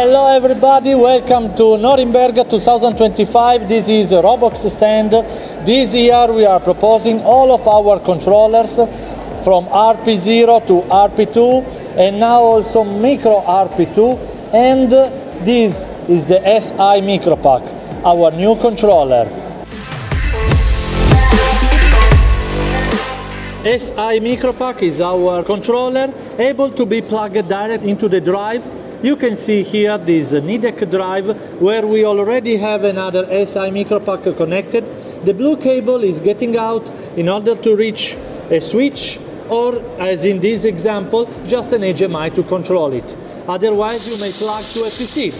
Hello everybody, welcome to Nuremberg 2025. This is a Robox stand. This year we are proposing all of our controllers from RP0 to RP2 and now also micro RP2, and this is the SI-uPAC, our new controller. SI-uPAC is our controller able to be plugged directly into the drive. You can see here this NIDEC drive where we already have another SI-uPAC connected. The blue cable is getting out in order to reach a switch, or as in this example, just an HMI to control it. Otherwise you may plug to a PC.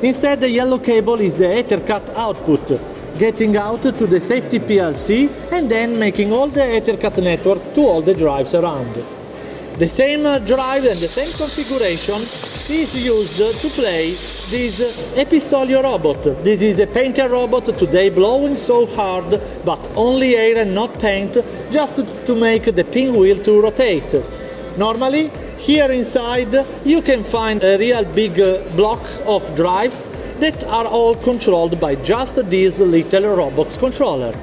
Instead, the yellow cable is the EtherCAT output, getting out to the safety PLC and then making all the EtherCAT network to all the drives around. The same drive and the same configuration is used to play this Epistolio robot. This is a painter robot today blowing so hard, but only air and not paint, just to make the pinwheel to rotate. Normally, here inside you can find a real big block of drives that are all controlled by just this little Robox controller.